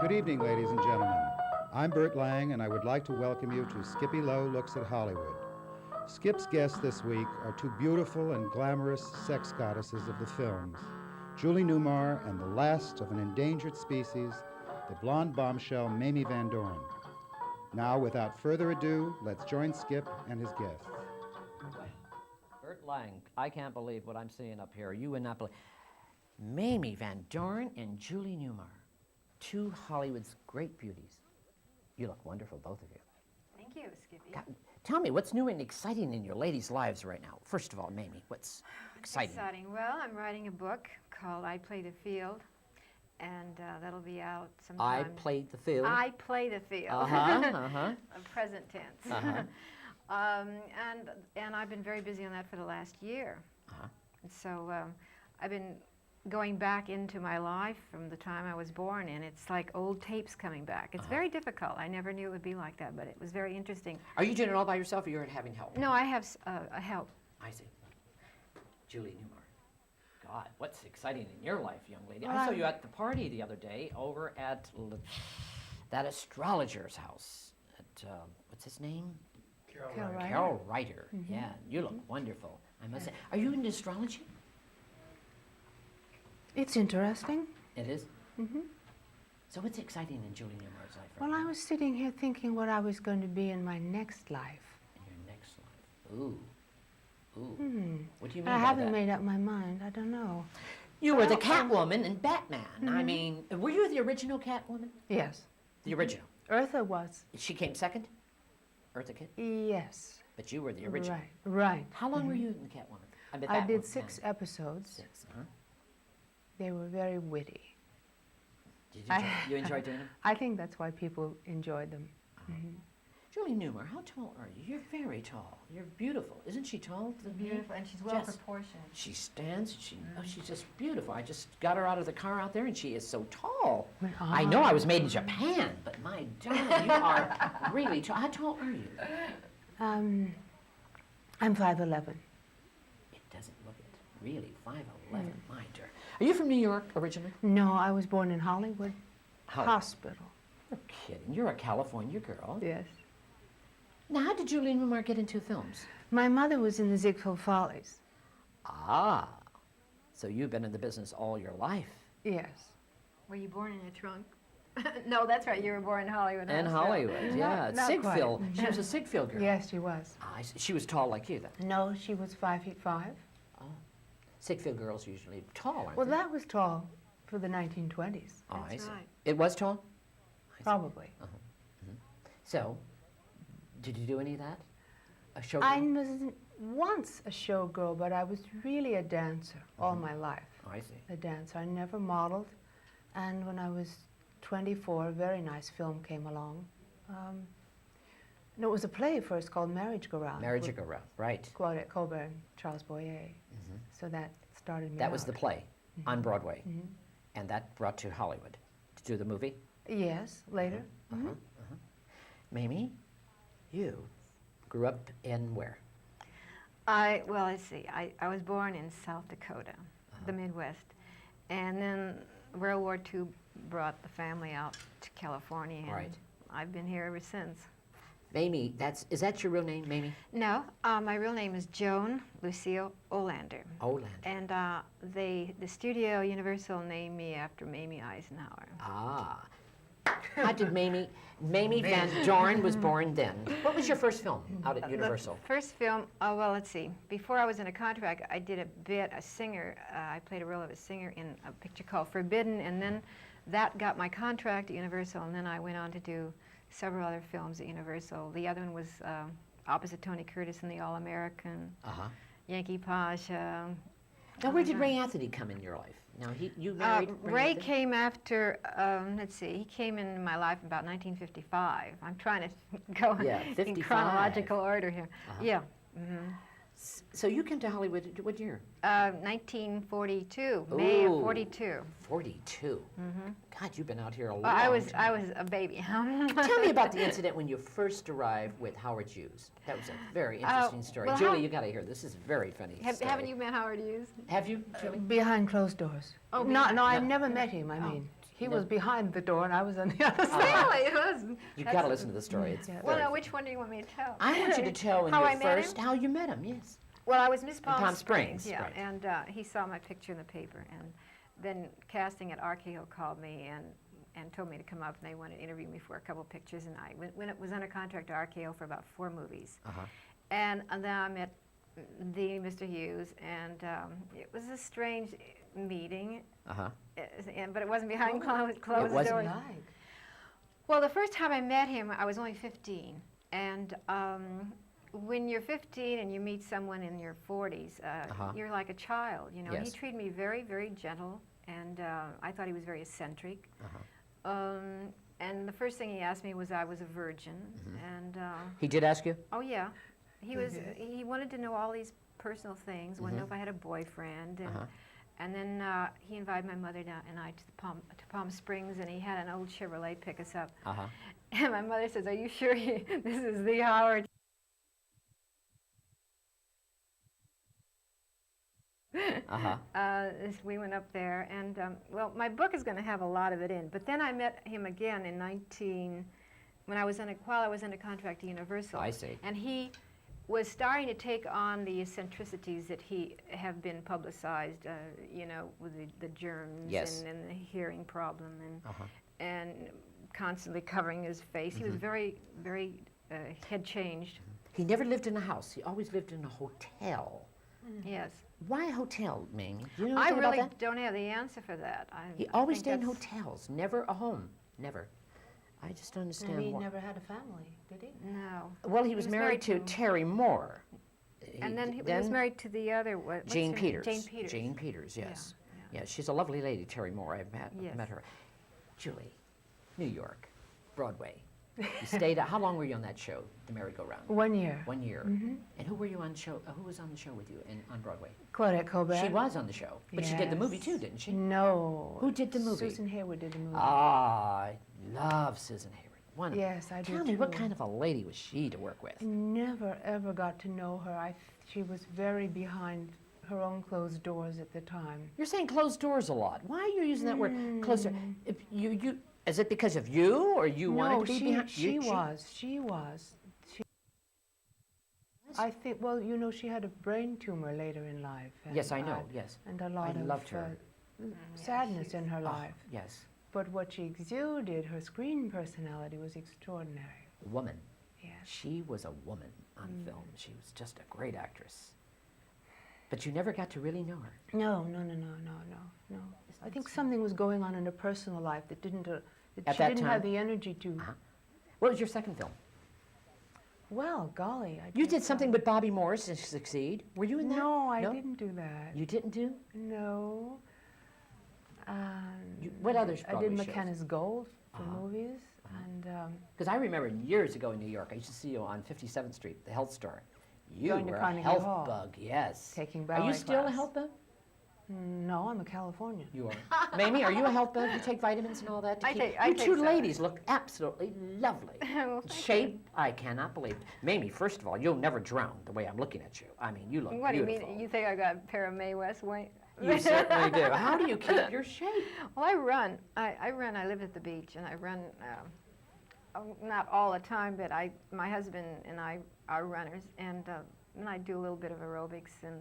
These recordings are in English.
Good evening, ladies and gentlemen. I'm Burt Lang, and I would like to welcome you to Skippy Lowe Looks at Hollywood. Skip's guests this week are two beautiful and glamorous sex goddesses of the films, Julie Newmar and the last of an endangered species, the blonde bombshell Mamie Van Doren. Now, without further ado, let's join Skip and his guests. Burt Lang, I can't believe what I'm seeing up here. You would not believe. Mamie Van Doren and Julie Newmar, two Hollywood's great beauties. You look wonderful, both of you. Thank you, Skippy. God, tell me, what's new and exciting in your ladies' lives right now? First of all, Mamie, what's exciting? Well, I'm writing a book called I Play the Field, and that'll be out I sometime. played the field. I play the field. A present tense. And I've been very busy on that for the last year. And so I've been going back into my life from the time I was born, and it's like old tapes coming back. It's very difficult. I never knew it would be like that, but it was very interesting. Are you doing it all by yourself, or you're having help? No, I have a help. I see. Julie Newmar. God, what's exciting in your life, young lady? Well, I saw you at the party the other day over at that astrologer's house. At, what's his name? Carol Reiter. Yeah, you look wonderful, I must say. Are you into astrology? It's interesting. It is? So what's exciting in Julie Newmar's life right Well, now? I was sitting here thinking what I was going to be in my next life. In your next life. Ooh. What do you mean I by haven't that? made up my mind. I don't know. You were the Catwoman in Batman. I mean, were you the original Catwoman? Yes. The original. Eartha was. She came second? Eartha Kitt? Yes. But you were the original. Right. How long were you in Catwoman? I did 6 episodes. 6, They were very witty. Did you, you enjoy doing them? I think that's why people enjoyed them. Julie Newmar, how tall are you? You're very tall. You're beautiful. Isn't she tall? Beautiful, and she's well proportioned. She stands, she's just beautiful. I just got her out of the car out there, and she is so tall. I know I was made in Japan, but my darling, you are really tall. How tall are you? I'm 5'11". It doesn't look it. Really, 5'11", my dear. Are you from New York originally? No, I was born in Hollywood Hospital. You're kidding. You're a California girl. Yes. Now, how did Julie Newmar get into films? My mother was in the Ziegfeld Follies. Ah, so you've been in the business all your life. Yes. Were you born in a trunk? No, that's right. You were born in Hollywood. In Hollywood, yeah. Not Ziegfeld. quite. She was a Ziegfeld girl. Yes, she was. Ah, she was tall like you then. No, she was 5'5". Oh. Ziegfeld girls usually tall, aren't Well, they? that was tall for the 1920s. Oh, I That's see. right. It was tall? I see. Probably. So, did you do any of that? A show? I was once a showgirl, but I was really a dancer all my life. Oh, I see. A dancer. I never modeled. And when I was 24, a very nice film came along. No, it was a play first called Marriage Go Round. Marriage Go Round, right. Claudette Colbert and Charles Boyer. So that started me That was out. the play on Broadway. And that brought you to Hollywood to do the movie? Yes, later. Mamie, you grew up in where? Well, let's see. I was born in South Dakota, the Midwest, and then World War II brought the family out to California, and Right. I've been here ever since. Mamie, is that your real name, Mamie? No, my real name is Joan Lucille Olander. Olander. And the studio Universal named me after Mamie Eisenhower. Ah. How did Mamie Van Doren was born then. What was your first film out at Universal? The first film, well, let's see. Before I was in a contract, I did a singer. I played a role of a singer in a picture called Forbidden, and then that got my contract at Universal, and then I went on to do several other films at Universal. The other one was opposite Tony Curtis in The All-American, Yankee Pasha. Now, where did Ray Anthony come in your life? Now, you married Ray Anthony? came after, let's see, he came in my life about 1955. I'm trying to go in 55. chronological order here. Yeah. So you came to Hollywood, what year? 1942, May of Ooh. 42. 42. God, you've been out here a long Well, I was time. a baby. Tell me about the incident when you first arrived with Howard Hughes. That was a very interesting story. well, Julie, you got to hear this. This is very funny. story. Haven't you met Howard Hughes? Have you, Julie? Behind closed doors. Oh, No, I've never met him, I mean. He No. was behind the door, and I was on the other side. Really, it was. You got to listen to the story. It's Yeah. Well, very- now, which one do you want me to tell? I want you to tell in How your I met first him? how you met him. Yes. Well, I was Miss Palm, Palm Springs, yeah, right. and he saw my picture in the paper, and then casting at RKO called me and told me to come up, and they wanted to interview me for a couple pictures, and I when it was under contract to RKO for about 4 movies, Uh-huh. and then I met the Mr. Hughes, and it was a strange meeting, Uh-huh. but it wasn't behind closed wasn't? doors. Like. Well, the first time I met him, I was only 15, and when you're 15 and you meet someone in your 40s, you're like a child, you know. He Yes. treated me very, very gentle, and I thought he was very eccentric. And the first thing he asked me was I was a virgin, and He did ask you? oh yeah, he wanted to know all these personal things. Wanted to know if I had a boyfriend, and then he invited my mother down and I to Palm Springs, and he had an old Chevrolet pick us up. Uh-huh. And my mother says, "Are you sure this is the Howard?" We went up there, and well, my book is going to have a lot of it in. But then I met him again in while I was under contract to Universal. I see. And he was starting to take on the eccentricities that have been publicized, you know, with the germs Yes. and the hearing problem Uh-huh. and constantly covering his face. He was very, very head changed. He never lived in a house. He always lived in a hotel. Yes. Why a hotel, Mamie? Do you know I anything really about that? don't have the answer for that. He I always think stayed in that's- hotels, never a home, never. I just don't understand And he why. never had a family, did he? No. Well, he was married to Terry Moore. And then he was married to the other, what's Jane her name? Peters. Jane Peters. Jane Peters, yes. Yeah, Yeah, she's a lovely lady, Terry Moore. I've Yes. met her. Julie, New York, Broadway. You stayed. How long were you on that show, The Merry-Go-Round? 1 year. 1 year. And who were you on show? Who was on the show with you on Broadway? Claudette Colbert. She was on the show, but she did the movie Yes. too, didn't she? No. Who did the movie? Susan Hayward did the movie. Ah, I love Susan Hayward. Wonderful. Yes, I do Tell me, what too. kind of a lady was she to work with? I never ever got to know her. She was very behind her own closed doors at the time. You're saying closed doors a lot. Why are you using that word, closed door? If you, is it because of you, or you wanted No, to be behind? she was. I think, well, you know, she had a brain tumor later in life. And, Yes, I know, yes. And a lot of loved her. sadness in her Oh, life. yes, But what she exuded, her screen personality was extraordinary. woman. Yes. She was a woman on film. She was just a great actress. But you never got to really know her. No. I think something was going on in her personal life that didn't, that At she that didn't have time? the energy to. What was your second film? Well, golly, I You did did something with Bobby Morris and Succeed. Were you in that? No, I didn't do that. You didn't do? No. What other I Broadway did shows? McKenna's Gold for movies, and Because I remember years ago in New York, I used to see you on 57th Street, the health store. You Going to were a Carnegie health Hall. bug, yes. Taking Are ballet you still a class. health bug? no, I'm a Californian. You are. Mamie, are you a health bug? You take vitamins and all that? To I keep... take- I You take two some. ladies look absolutely lovely. Well, thank Shape, I cannot believe. Mamie, first of all, you'll never drown the way I'm looking at you. I mean, you look What do you beautiful. mean? You think I got a pair of Mae West weight? You certainly do. How do you keep your shape? Well, I run. I run. I live at the beach, and I run. Not all the time, but my husband and I are runners, and I do a little bit of aerobics, and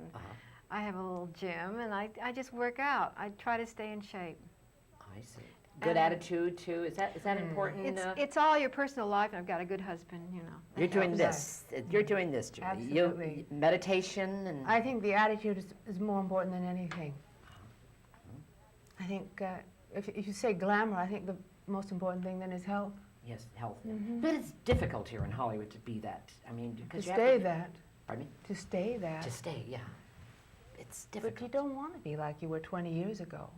I have a little gym, and I just work out. I try to stay in shape. I see. Good attitude too. Is that important? It's all your personal life, and I've got a good husband. You know. that You're doing helps. this. You're doing this, Julie. Absolutely. Meditation and. I think the attitude is more important than anything. I think if you say glamour, I think the most important thing then is health. Yes, health. But it's difficult here in Hollywood to be that. I mean, To because you stay have to, that. Pardon me? To stay that. To stay, yeah. It's But difficult. you don't want to be like you were 20 years ago.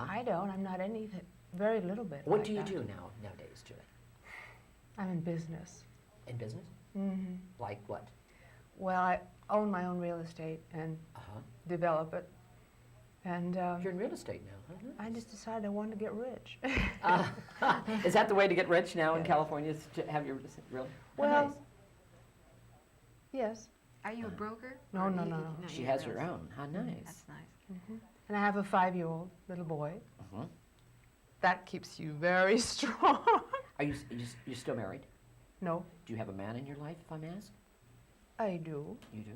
I don't. I'm not anything. Very little bit. What like do you that. do nowadays, Julie? I'm in business. In business? hmm Like what? Well, I own my own real estate and develop it. And You're in real estate now, huh? I just decided I wanted to get rich. Is that the way to get rich now in California? Is to have your real? Well, Nice. Yes. Are you a broker? No, Or no, you- no, you- no. She you're has real her estate. own. How nice. That's nice. And I have a 5-year-old little boy. That keeps you very strong. Are you still married? No, Do you have a man in your life, if I may ask? I do. You do?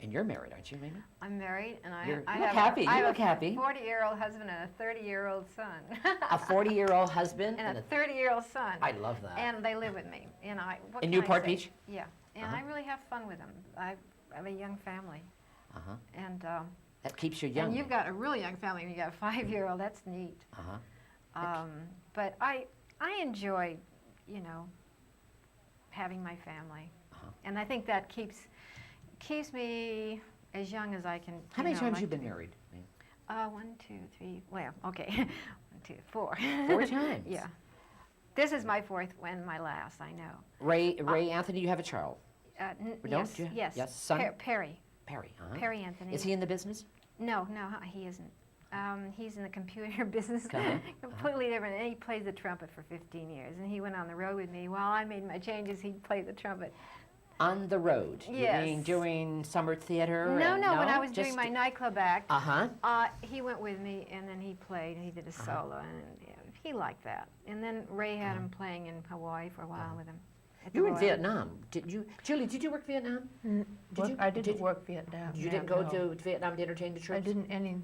And you're married, aren't you, Mamie? I'm married, and You I look have happy. I You have look happy. a 40-year-old husband and a 30-year-old son. A 40-year-old husband and a 30-year-old son. I love that. And they live with me. And what In can I Newport say? Beach? Yeah. And I really have fun with them. I have a young family. Uh-huh. And That keeps you young. and you've got a really young family. You got a 5-year-old. That's neat. Uh-huh. But I enjoy, you know, having my family, and I think that keeps me as young as I can. How many times like you been to be. married? 1, 2, 3. Well, okay, 1, 2, 4. 4 times? Yeah. This is my 4th and my last. I know. Ray Anthony, you have a child? No? Yes. Do you- Yes. yes, son? Perry. Perry, uh-huh. Perry Anthony. Is he in the business? No, he isn't. He's in the computer business, Uh-huh, completely different. And he played the trumpet for 15 years. And he went on the road with me. While I made my changes, he'd play the trumpet. On the road? Yes. You mean doing summer theater? No, and- no, when I was just- doing my nightclub act, Uh-huh. he went with me, and then he played, and he did a solo, and he liked that. And then Ray had him playing in Hawaii for a while with him. at the You were in Royal. Vietnam. Did you, Julie, did you work Vietnam? I didn't work Vietnam. You ma'am, didn't go no. to Vietnam to entertain the I troops? didn't anything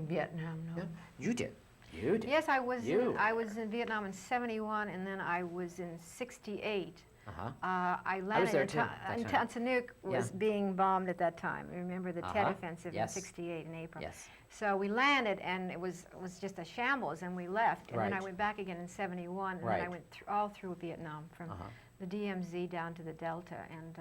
Vietnam, no. No? You did. You did. Yes, I was. You. I was in Vietnam in '71, and then I was in '68. Uh-huh. I landed there in too, that in time. Sihanouk was Yeah. being bombed at that time. Remember the Tet Uh-huh. Offensive Yes. in '68 in April. Yes. So we landed, and it was just a shambles, and we left. And then I Right. went back again in '71, and then I Right. went all through Vietnam, from Uh-huh. the DMZ down to the Delta, and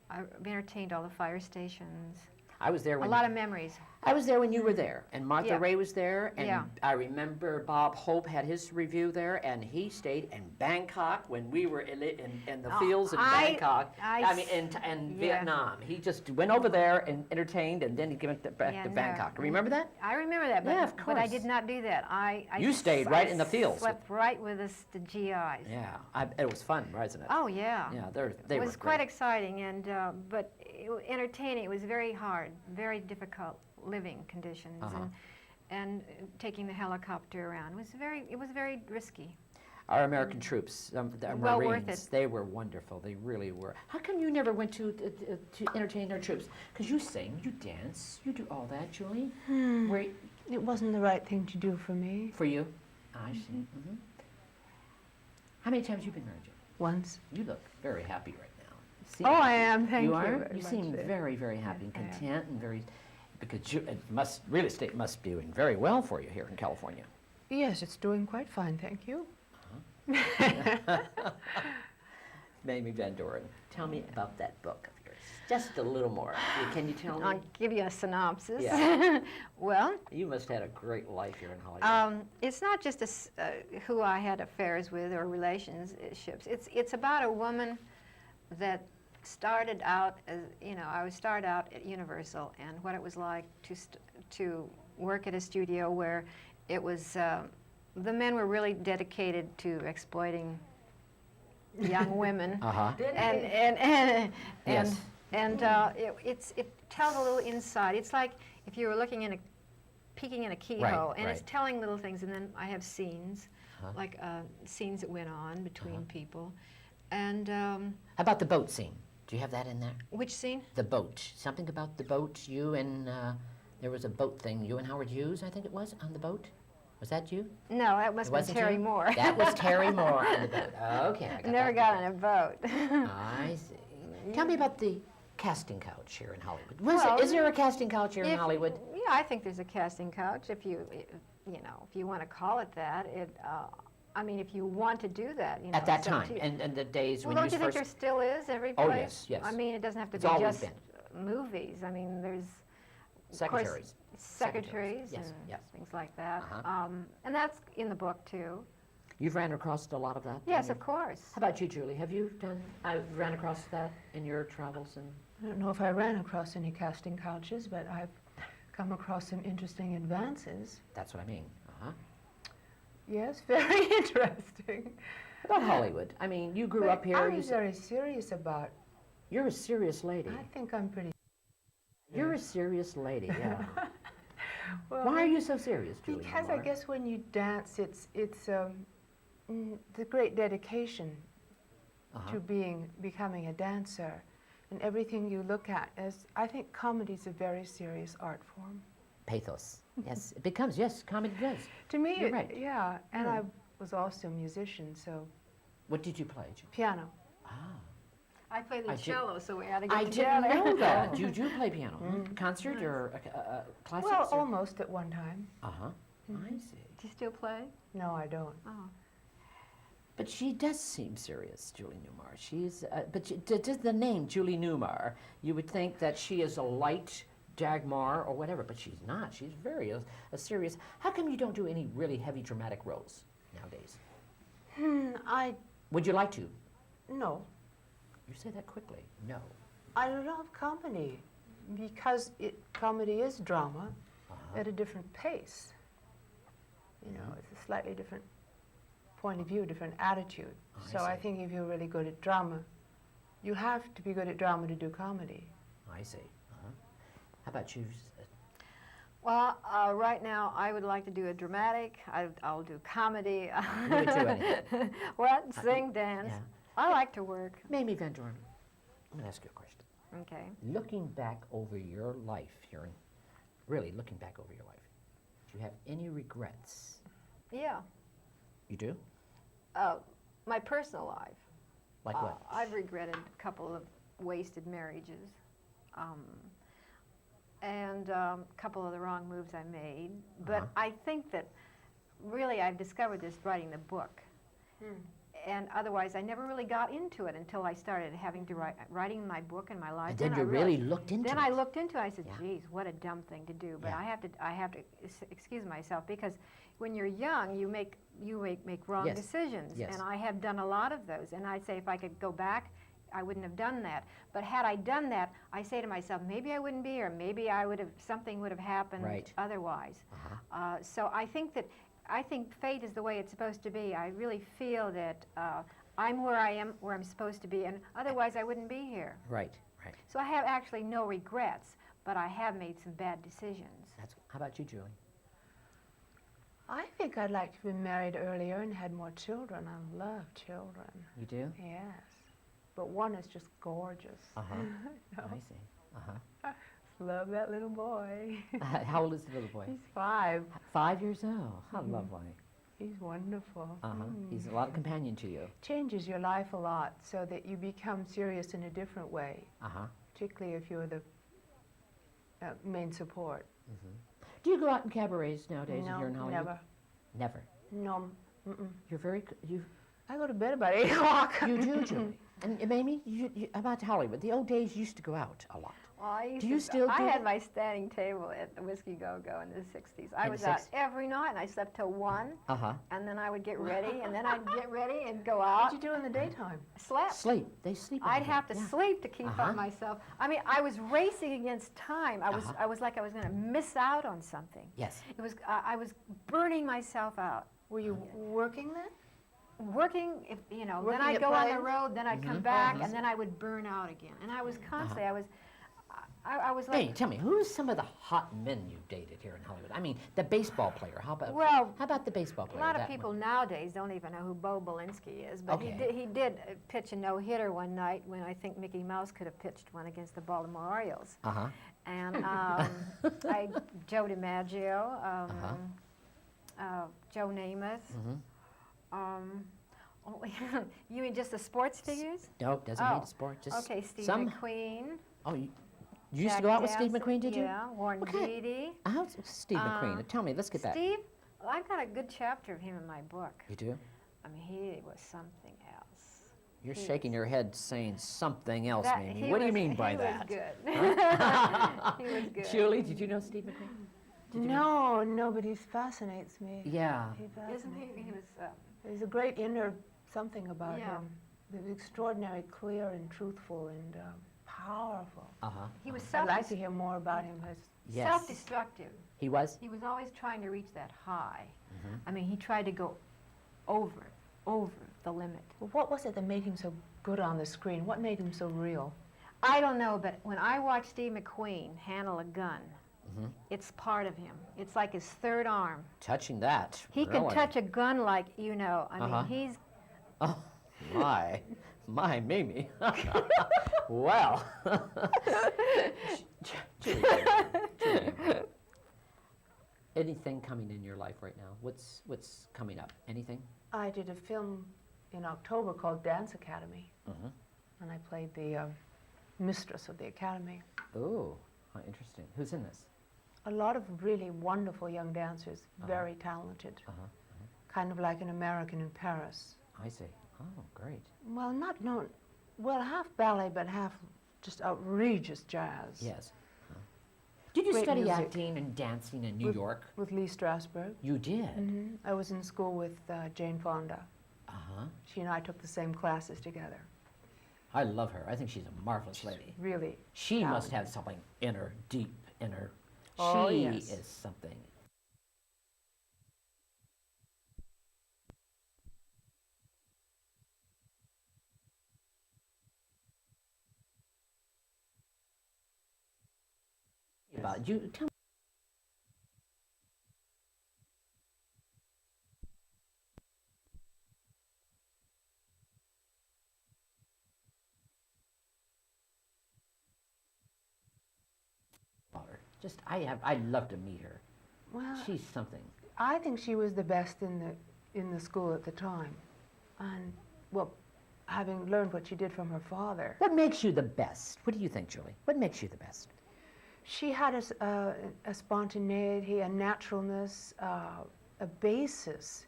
I entertained all the fire stations. I was there A when lot of memories. I was there when you were there, and Martha Yeah. Ray was there, and Yeah. I remember Bob Hope had his review there, and he stayed in Bangkok when we were in the Oh, fields in I- Bangkok. I mean, in yeah. Vietnam. He just went over there and entertained, and then he went back Yeah, to no. Bangkok. Remember that? I remember that, but, Yeah, of but I course. did not do that. I You stayed right in the fields. Slept right with the GIs. Yeah, it was fun, wasn't it? Oh yeah. Yeah, they It were was quite great. exciting, and but entertaining. It was very hard, very difficult living conditions, Uh-huh. and taking the helicopter around it was very risky. Our American troops, the Well worth Marines, it. they were wonderful. They really were. How come you never went to entertain our troops? Because you sing, you dance, you do all that, Julie. Where, It wasn't the right thing to do for me. for you? I see. Mhm. How many times have you been married, Julie? Once. You look very happy right now. See, Oh, I am. Thank you are? very You much, seem dear. very, very happy and I am. content and very, because real estate must be doing very well for you here in California. Yes, it's doing quite fine, thank you. Mamie Van Doren, tell me about that book of yours. Just a little more. Can you tell me? I'll give you a synopsis. Yeah. Well, You must have had a great life here in Hollywood. it's not just who I had affairs with or relationships. It's about a woman that started out as, I would start out at Universal, and what it was like to work at a studio where it was the men were really dedicated to exploiting young women. Uh-huh. And Yes. it tells a little inside. It's like if you were peeking in a keyhole, and it's right. telling little things. And then I have scenes, Uh-huh. like scenes that went on between people. And How about the boat scene? Do you have that in there? which scene? The boat. Something about the boat. You and, there was a boat thing. You and Howard Hughes, I think it was, on the boat. Was that you? No, that must It be wasn't Terry you? Moore. That was Terry Moore on the boat. Okay, I got Never that. got on a boat. I see. Tell me about the casting couch here in Hollywood. Well, Is there a casting couch here in If- Hollywood? Yeah, I think there's a casting couch. If you want to call it that. I mean, if you want to do that, At that it's up time, to you. and the days Well, when don't you you think first... there still is every Oh, place? yes, yes. I mean, it doesn't have to It's be always just movies. I mean, there's of course, Secretaries. secretaries Yes, and yes. things like that. Uh-huh. And that's in the book too. You've ran across a lot of that? Yes, in of course. How about you, Julie? Have you ran across that in your travels? And I don't know if I ran across any casting couches, but I've come across some interesting advances. that's what I mean. Uh-huh. Yes, very interesting. About Hollywood. I mean, you grew But up here. I'm You said, very serious about. you're a serious lady. I think I'm pretty. You're a serious lady, yeah. Well, Why are you so serious, Julie? Because I Newmar? guess when you dance, it's the great dedication to becoming a dancer, and everything you look at as, I think comedy is a very serious art form. Pathos. Yes, it becomes, yes, comedy does. To me, You're right. yeah, and Yeah. I was also a musician, so What did you play, Julie? piano. Ah. I play the I did- cello, so we had to get I together. didn't know that. You do play piano. Concert or classics? Well, or- almost at one time. Uh-huh. I see. Do you still play? No, I don't. Oh. But she does seem serious, Julie Newmar. She's, but does the name Julie Newmar, you would think that she is a light Dagmar or whatever, but she's not. She's very a serious. How come you don't do any really heavy dramatic roles nowadays? Would you like to? No. You say that quickly. No. I love comedy because comedy is drama at a different pace. You know, it's a slightly different point of view, different attitude. I So I see. think if you're really good at drama, you have to be good at drama to do comedy. I see. How about you? Well, right now I would like to do a dramatic. I'll do comedy. You would do anything. What? Sing, dance. Yeah. I like to work. Mamie Van Doren, I'm going to ask you a question. Okay. Looking back over your life here, really looking back over your life, do you have any regrets? Yeah. You do? My personal life. Like what? I've regretted a couple of wasted marriages. And a couple of the wrong moves I made. But I think that really I've discovered this writing the book. And otherwise I never really got into it until I started having to writing my book and my life. And then I you really realized- looked into Then it. I looked into it. I said, Yeah. "Geez, what a dumb thing to do." But Yeah. I have to excuse myself because when you're young, you make wrong Yes. decisions, Yes. and I have done a lot of those. And I'd say if I could go back, I wouldn't have done that. But had I done that, I say to myself, maybe I wouldn't be here. Maybe I would have something would have happened Right. otherwise. So I think fate is the way it's supposed to be. I really feel that I'm where I am, where I'm supposed to be, and otherwise I wouldn't be here. Right, right. So I have actually no regrets, but I have made some bad decisions. How about you, Julie? I think I'd like to have been married earlier and had more children. I love children. You do? Yes. But one is just gorgeous. I see. Love that little boy. How old is the little boy? He's 5. 5 years old. How lovely. He's wonderful. He's a lot of companion to you. Changes your life a lot so that you become serious in a different way, particularly if you're the main support. Do you go out in cabarets nowadays No, here in Hollywood? never. Never. No. You're very, you I go to bed about 8 o'clock. do, Julie. And Mamie, you, about Hollywood, the old days used to go out a lot. Well, I used Do you to, still I do had that? my standing table at the Whiskey Go-Go in the 60s. I In was the out 60s. every night, and I slept till 1, Uh-huh. and then I would get ready, and then I'd get ready and go What'd out. you do in the daytime? Slept. Sleep. They sleep. I'd out here. have to Yeah. sleep to keep up myself. I mean, I was racing against time. I was like I was going to miss out on something. Yes. It was I was burning myself out. Were you working then? Working, if, you know, Working then I'd at go on the plays? road, then I'd come back, and then I would burn out again. And I was constantly, I was like, Hey, tell me, who's some of the hot men you dated here in Hollywood? I mean, the baseball player. How about the baseball a player? lot of that people one? nowadays don't even know who Bo Belinsky is, but Okay. he did pitch a no-hitter one night when I think Mickey Mouse could have pitched one against the Baltimore Orioles. And Joe DiMaggio, Joe Namath. You mean just the sports figures? No, doesn't mean sport. Just Okay, Steve some. McQueen. Oh, you used Jack to go out with Steve Dowsett, McQueen, did you? Yeah, Warren Okay. Beatty. How's Steve McQueen? Tell me. Let's get back. Steve, well, I've got a good chapter of him in my book. You do? I mean, he was something else. You're shaking your head saying something else, That- Mamie. he What do you was- mean by that? He was good. He was good. Julie, did you know Steve McQueen? No, nobody fascinates me. Yeah. He Isn't fascinates he? me. He was. There's a great inner something about Yeah. him. He was extraordinary, clear, and truthful, and powerful. He was I'd like to hear more about him. Yes. self-destructive. He was? He was always trying to reach that high. I mean, he tried to go over the limit. Well, what was it that made him so good on the screen? What made him so real? I don't know, but when I watched Steve McQueen handle a gun, It's part of him. It's like his third arm. Touching that. He can really. touch a gun like, you know, I mean, he's... Oh, my Mamie. Well. Julie, anything coming in your life right now? What's coming up? Anything? I did a film in October called Dance Academy, and I played the mistress of the academy. Oh, interesting. Who's in this? A lot of really wonderful young dancers, very talented, kind of like an American in Paris. I see. Oh, great. Well, not known, well, half ballet, but half just outrageous jazz. Yes. Did you Great study music. acting and dancing in New York? With Lee Strasberg. You did? I was in school with Jane Fonda. Uh-huh. She and I took the same classes together. I love her. I think she's a marvelous lady. Really. She must have something in her, deep in her. Oh, she yes. is something. About you, tell me. About her. Just, I'd love to meet her. Well, She's something. I think she was the best in the school at the time. And, well, having learned what she did from her father, What makes you the best? What do you think, Julie? What makes you the best? she had a spontaneity, a naturalness, a basis.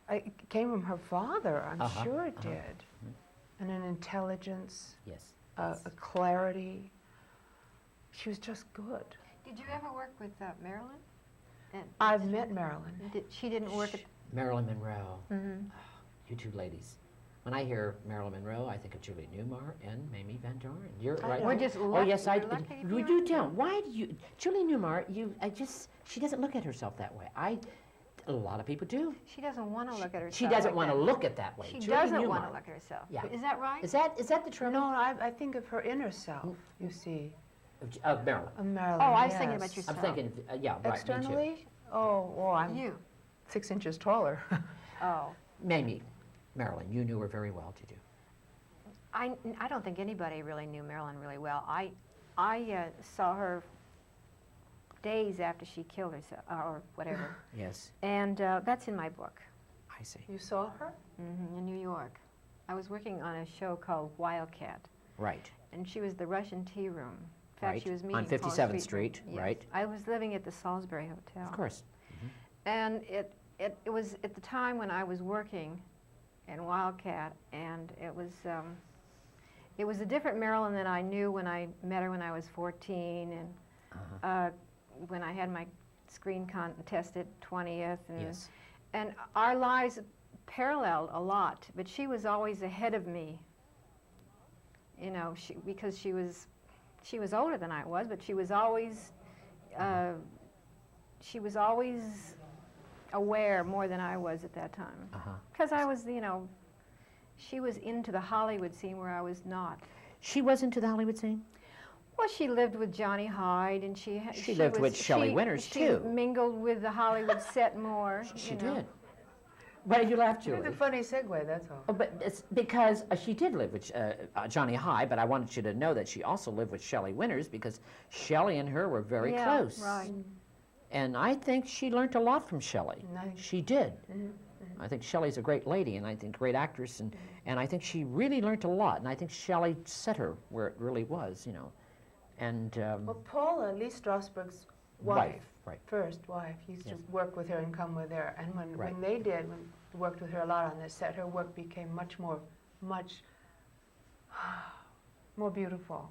It came from her father, I'm sure it did. And an intelligence, Yes. a clarity. She was just good. Did you ever work with Marilyn? I've met Marilyn. She didn't work at... Marilyn Monroe. You two ladies. When I hear Marilyn Monroe, I think of Julie Newmar and Mamie Van Doren. You're right. know. We're just Oh, lucky. yes, I. We're lucky to be You with don't. Why do you, Julie Newmar? She doesn't look at herself that way. A lot of people do. She doesn't want to look at herself. She doesn't like want to that. look at that way. She Julie doesn't Newmar. want to look at herself. Yeah. Is that right? Is that the trouble? No, I think of her inner self, you see. Of Marilyn. Of Marilyn, Oh, I was thinking yes. about I'm yourself. thinking, yeah, right. Me too. Externally? Oh, I'm You. 6 inches taller. Oh. Mamie, Marilyn, you knew her very well, did you? I don't think anybody really knew Marilyn really well. I saw her days after she killed herself, or whatever. Yes, And that's in my book, I see. You saw her? in New York. I was working on a show called Wildcat, Right. and she was the Russian tea room. In fact, Right. she was On meeting Paul 57th Street, Yes. right. I was living at the Salisbury Hotel. Of course. And it was at the time when I was working in Wildcat, and it was a different Marilyn than I knew when I met her when I was 14, and when I had my screen contest at 20th, and Yes. and our lives paralleled a lot. But she was always ahead of me. You know, because she was older than I was, but she was always aware more than I was at that time. Because I was, you know, she was into the Hollywood scene where I was not. She was into the Hollywood scene? Well, she lived with Johnny Hyde, and she lived with Shelley Winters, too. She mingled with the Hollywood set more. She you know. did. Why did you laugh, It was Julie? a funny segue, that's all. Oh, but it's because she did live with Johnny Hyde, but I wanted you to know that she also lived with Shelley Winters because Shelley and her were very Yeah, close. right. And I think she learned a lot from Shelley. Nice. She did. I think Shelley's a great lady, and I think great actress, and I think she really learned a lot, and I think Shelley set her where it really was, you know. And Well, Paula, Lee Strasberg's wife, right. first wife, used Yes. to work with her and come with her. And when Right. they worked with her a lot on this set, her work became much more beautiful.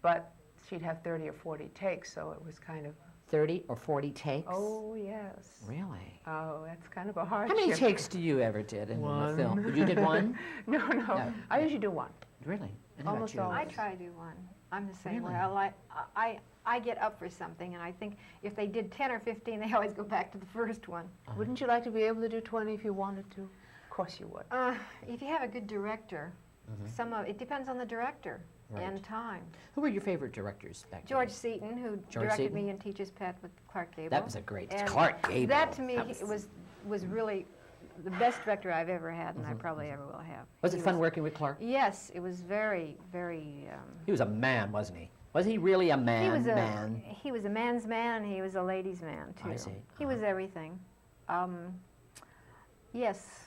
But she'd have 30 or 40 takes, so it was kind of, 30 or 40 takes? oh, yes. Really? Oh, that's kind of a How hardship. many takes do you ever did in a film? You did one? No. No. I usually do one. Really? And how about Almost you? always. I try to do one. I'm the same way. Really? I get up for something, and I think if they did 10 or 15, they always go back to the first one. Wouldn't you like to be able to do 20 if you wanted to? Of course you would. If you have a good director, it depends on the director. in time. Who were your favorite directors back then? George Seaton, who George directed Seaton? me in Teacher's Pet with Clark Gable. That was a great, And Clark Gable. That to me That was- was really the best director I've ever had, and I probably ever will have. Was it He fun working with Clark? Yes, it was very, very. He was a man, wasn't he? Was he really a man? He was a man? he was a man's man, and he was a ladies' man too. I see. He was everything. Yes,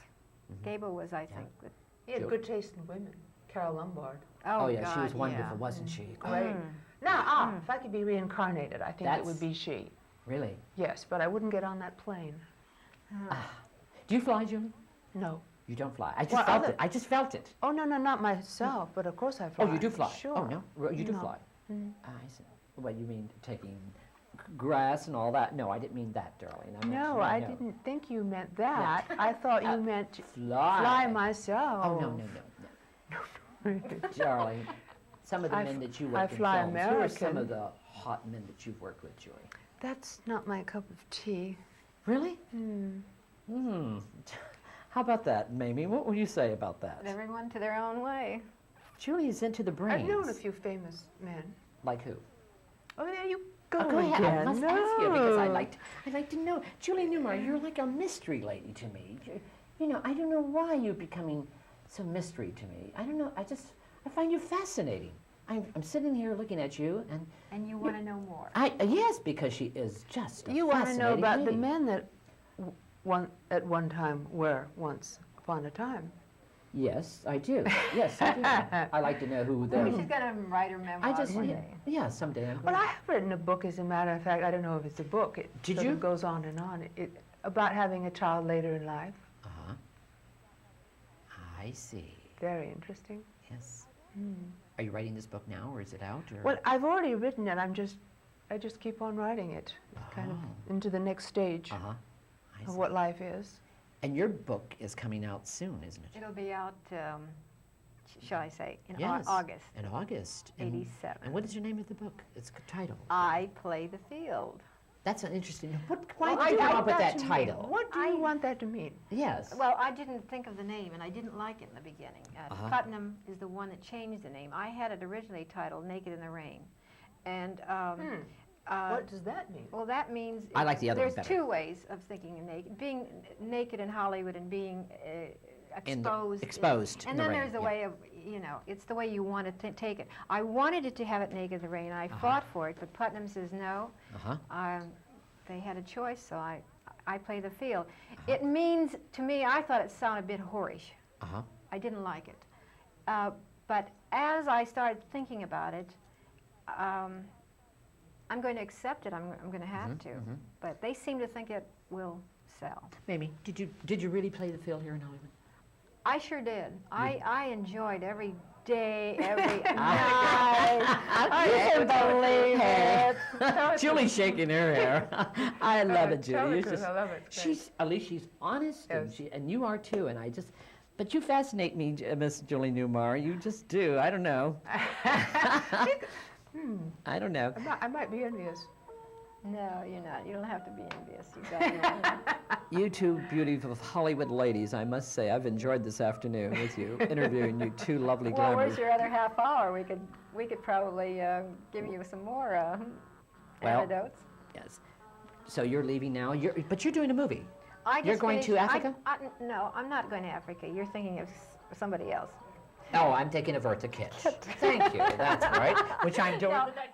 Gable was, I think. Good. He had Sure. good taste in women. Carol Lombard. Oh, yeah, she God, was wonderful, yeah. wasn't she? Great. Now, if I could be reincarnated, I think it would That's- be she. Really? Yes, but I wouldn't get on that plane. Do you fly, Julie? No. You don't fly. I just Well, felt other- it. I just felt it. Oh, no, not myself, but of course I fly. Oh, you do fly? Sure. Oh, no? You do No. fly? I see. Well, you mean taking grass and all that? No, I didn't mean that, darling. I meant No, you I know. didn't think you meant that. I thought you meant Fly. fly myself. Oh, no. Darling, some of the I men f- that you I worked in fly films, who are some American. of the hot men that you've worked with, Julie? That's not my cup of tea. Really? How about that, Mamie? What would you say about that? Everyone to their own way. Julie is into the brains. I've known a few famous men. Like who? Oh, there you go, Go ahead. I again. must no. ask you because I'd like to know. Julie Newmar, you're like a mystery lady to me. You know, I don't know why you're becoming so mystery to me. I don't know. I find you fascinating. I'm sitting here looking at you, And you want to know more. yes, because she is just a You want to know fascinating about the lady. men that at one time were once upon a time. Yes, I do. Yes, I do. I like to know who Maybe the. she's going to write her memoir I just one yeah, day. yeah someday. I'm Well, going I have written a book, as a matter of fact. I don't know if it's a book. It Did sort you? of goes on and on. It about having a child later in life. Uh-huh. I see. Very interesting. Yes. Are you writing this book now, or is it out? Or? Well, I've already written it. I just keep on writing it, kind of Oh. into the next stage Uh-huh. I of see. what life is. And your book is coming out soon, isn't it? It'll be out, shall I say, in Yes. August. In August. And- 87. And what is your name of the book? Its title. I play the field. That's an interesting. Why Well, did you I come like up with that to mean. title? What do you want that to mean? Yes. Well, I didn't think of the name, and I didn't like it in the beginning. Uh-huh. Putnam is the one that changed the name. I had it originally titled Naked in the Rain. And What does that mean? well, that means I like the other one there's better. two ways of thinking of naked: being naked in Hollywood and being In the- exposed. exposed in And the then rain, there's a yeah. way of, it's the way you want to take it. I wanted it to have it naked in the rain, and I fought for it, but Putnam says no. Uh-huh. They had a choice, so I play the field. It means, to me, I thought it sounded a bit whorish. Uh-huh. I didn't like it. But as I started thinking about it, I'm going to accept it. I'm going to have to. But they seem to think it will sell. Mamie, did you really play the field here in Hollywood? I sure did. I enjoyed every day, every night. I can believe it. Julie's shaking her hair. I love it, Tell Julie. the truth, I love it. It's great. At least she's honest, Yes. and you are too. And but you fascinate me, Miss Julie Newmar. You just do. I don't know. I don't know. I might be envious. No, you're not. You don't have to be envious. You got You two beautiful Hollywood ladies, I must say, I've enjoyed this afternoon with you, interviewing you two lovely Well, glamorous. where's your other half hour? We could probably give you some more Well, anecdotes. Yes. So you're leaving now. But you're doing a movie. I You're just going to finished- Africa? No, I'm not going to Africa. You're thinking of somebody else. Oh, I'm taking a Verta Kitsch. Thank you. That's right. Which I'm doing. No. tonight.